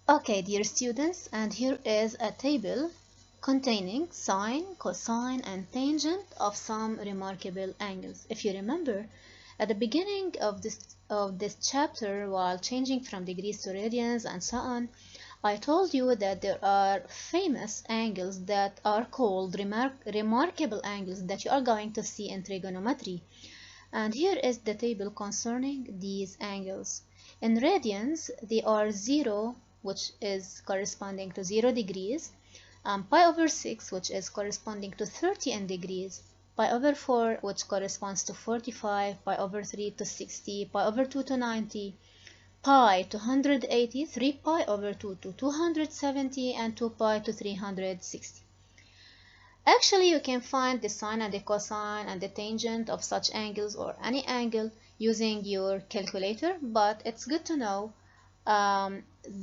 Okay, dear students, and here is a table containing sine, cosine, and tangent of some remarkable angles. If you remember, at the beginning of this chapter, while changing from degrees to radians and so on, I told you that there are famous angles that are called remarkable angles that you are going to see in trigonometry. And here is the table concerning these angles. In radians, they are 0, which is corresponding to 0 degrees, pi over 6, which is corresponding to 30 in degrees, pi over 4, which corresponds to 45, pi over 3 to 60, pi over 2 to 90, pi to 180, 3 pi over 2 to 270, and 2 pi to 360. Actually, you can find the sine and the cosine and the tangent of such angles or any angle using your calculator, but it's good to know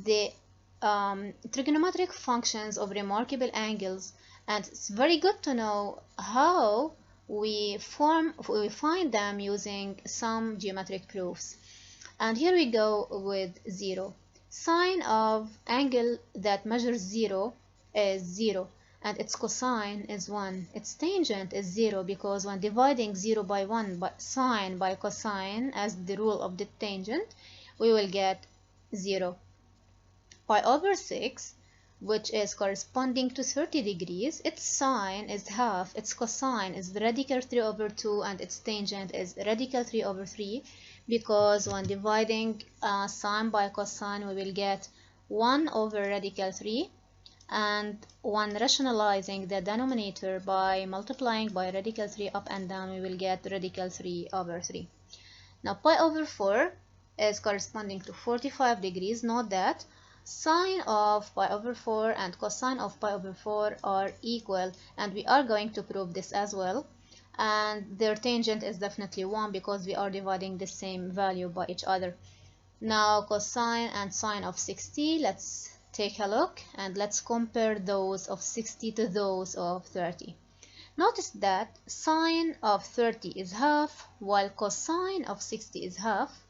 the trigonometric functions of remarkable angles, and it's very good to know how we find them using some geometric proofs. And here we go with 0. Sine of angle that measures 0 is 0. And its cosine is 1. Its tangent is 0 because when dividing 0 by 1, but sine by cosine as the rule of the tangent, we will get 0. Pi over 6, which is corresponding to 30 degrees, its sine is half, its cosine is radical 3 over 2, and its tangent is radical 3 over 3, because when dividing sine by cosine, we will get 1 over radical 3. And when rationalizing the denominator by multiplying by radical 3 up and down, we will get radical 3 over 3. Now pi over 4 is corresponding to 45 degrees. Note that sine of pi over 4 and cosine of pi over 4 are equal, and we are going to prove this as well. And their tangent is definitely 1 because we are dividing the same value by each other. Now cosine and sine of 60, let's take a look and let's compare those of 60 to those of 30. Notice that sine of 30 is half, while cosine of 60 is half.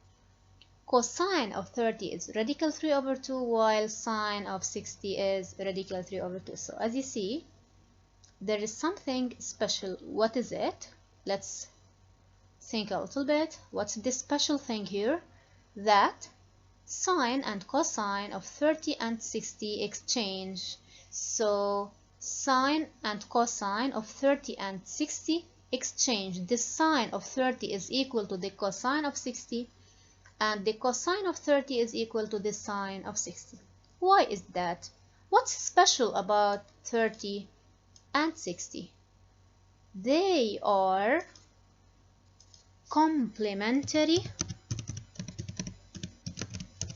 Cosine of 30 is radical 3 over 2, while sine of 60 is radical 3 over 2. So as you see, there is something special. What is it? Let's think a little bit. What's this special thing here? That sine and cosine of 30 and 60 exchange. So sine and cosine of 30 and 60 exchange. The sine of 30 is equal to the cosine of 60, and the cosine of 30 is equal to the sine of 60. Why is that? What's special about 30 and 60? They are complementary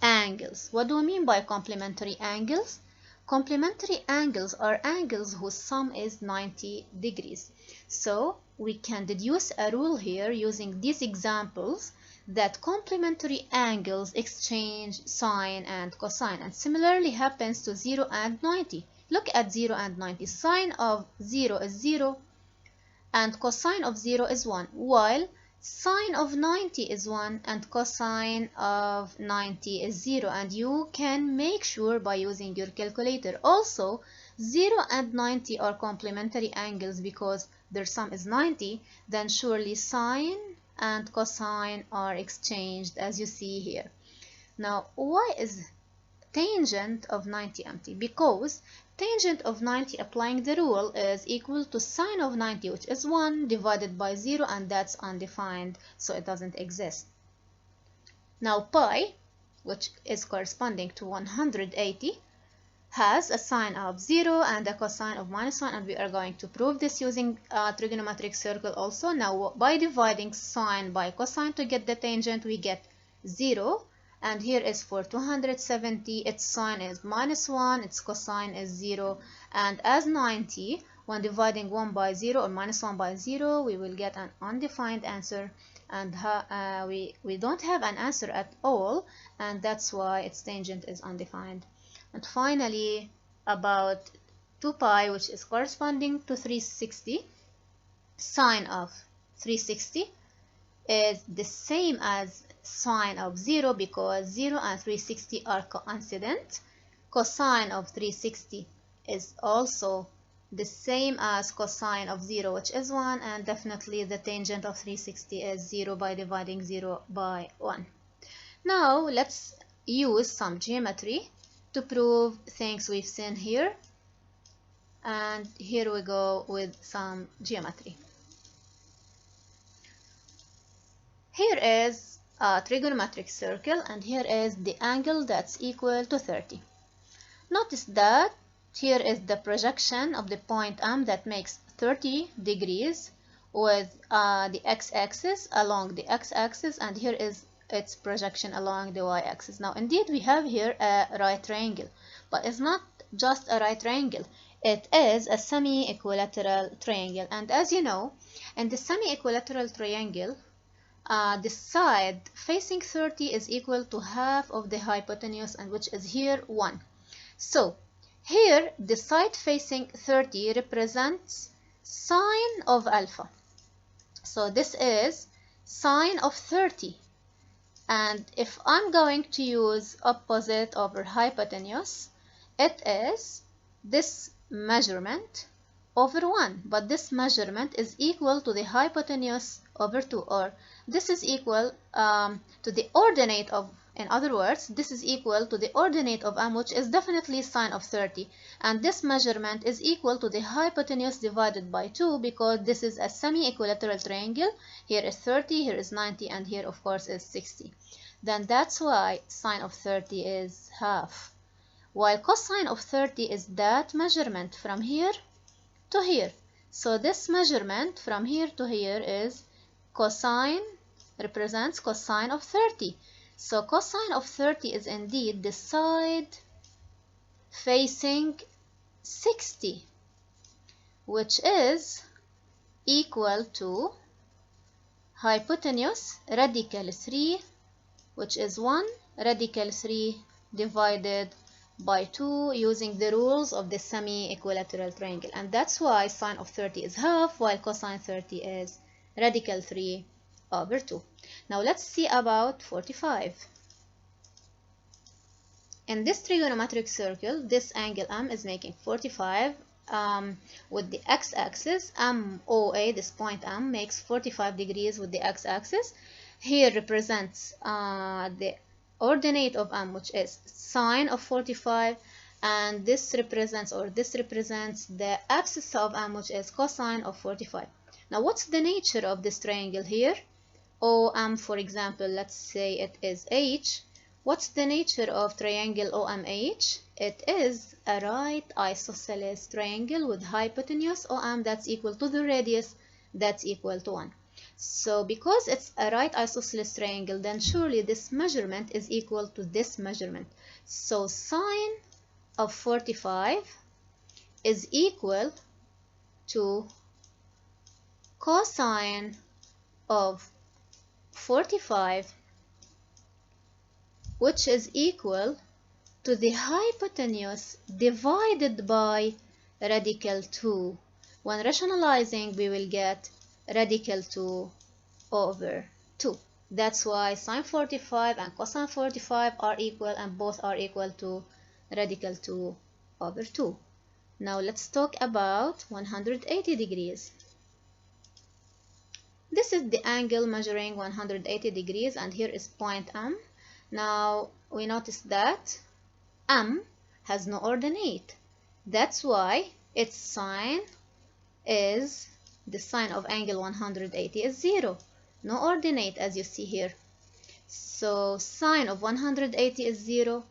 angles. What do we mean by complementary angles? Complementary angles are angles whose sum is 90 degrees. So we can deduce a rule here using these examples that complementary angles exchange sine and cosine, and similarly happens to 0 and 90. Look at 0 and 90. Sine of 0 is 0 and cosine of 0 is 1, while sine of 90 is 1 and cosine of 90 is 0, and you can make sure by using your calculator. Also, 0 and 90 are complementary angles because their sum is 90, then surely sine and cosine are exchanged as you see here. Now, why is tangent of 90 empty? Because tangent of 90 applying the rule is equal to sine of 90, which is 1 divided by 0, and that's undefined, so it doesn't exist. Now pi, which is corresponding to 180, has a sine of 0 and a cosine of -1, and we are going to prove this using a trigonometric circle also. Now by dividing sine by cosine to get the tangent, we get 0. And here is for 270, its sine is -1, its cosine is 0. And as 90, when dividing 1 by 0 or -1 by 0, we will get an undefined answer. And we don't have an answer at all, and that's why its tangent is undefined. And finally, about 2 pi, which is corresponding to 360, sine of 360 is the same as sine of 0 because 0 and 360 are coincident. cosine of 360 is also the same as cosine of 0, which is 1, and definitely the tangent of 360 is 0 by dividing 0 by 1. Now let's use some geometry to prove things we've seen here, and here we go with some geometry. Here is a trigonometric circle, and here is the angle that's equal to 30. Notice that here is the projection of the point M that makes 30 degrees with the x-axis along the x-axis, and here is its projection along the y-axis. Now indeed we have here a right triangle, but it's not just a right triangle, it is a semi-equilateral triangle. And as you know, in the semi-equilateral triangle, the side facing 30 is equal to half of the hypotenuse, and which is here 1. So here the side facing 30 represents sine of alpha. So this is sine of 30. And if I'm going to use opposite over hypotenuse, it is this measurement over 1. But this measurement is equal to the hypotenuse over 2, or this is equal to the ordinate of, in other words, this is equal to the ordinate of M, which is definitely sine of 30. And this measurement is equal to the hypotenuse divided by 2, because this is a semi-equilateral triangle. Here is 30, here is 90, and here of course is 60. Then that's why sine of 30 is half. While cosine of 30 is that measurement from here to here. So this measurement from here to here is cosine, represents cosine of 30. So cosine of 30 is indeed the side facing 60, which is equal to hypotenuse radical 3, which is 1 radical 3 divided by 2, using the rules of the semi-equilateral triangle. And that's why sine of 30 is half, while cosine 30 is radical 3 over 2. Now let's see about 45. In this trigonometric circle, this angle M is making 45 with the x-axis. MOA, this point M, makes 45 degrees with the x-axis. Here represents the ordinate of M, which is sine of 45, and this represents the abscissa of M, which is cosine of 45. Now what's the nature of this triangle here? OM, for example, let's say it is H. What's the nature of triangle OMH? It is a right isosceles triangle with hypotenuse OM that's equal to the radius that's equal to 1. So because it's a right isosceles triangle, then surely this measurement is equal to this measurement. So sine of 45 is equal to cosine of 45, which is equal to the hypotenuse divided by radical 2. When rationalizing, we will get radical 2 over 2. That's why sine 45 and cosine 45 are equal, and both are equal to radical 2 over 2. Now let's talk about 180 degrees. This is the angle measuring 180 degrees, and here is point M. Now we notice that M has no ordinate. That's why its sine is, the sine of angle 180 is 0. No ordinate, as you see here. So sine of 180 is 0,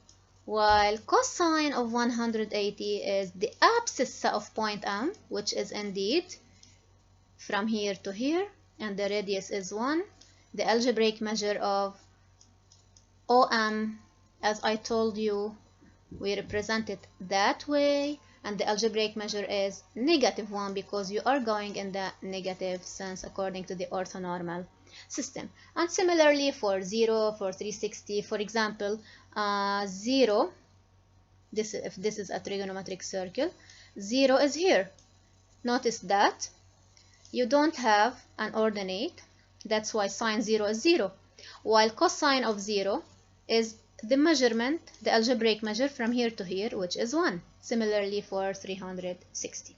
while cosine of 180 is the abscissa of point M, which is indeed from here to here, and the radius is 1. The algebraic measure of OM, as I told you, we represent it that way, and the algebraic measure is -1 because you are going in the negative sense according to the orthonormal system. And similarly for 0, for 360, for example, 0, if this is a trigonometric circle, 0 is here. Notice that you don't have an ordinate, that's why sine 0 is 0, while cosine of 0 is the measurement, the algebraic measure from here to here, which is 1. Similarly for 360.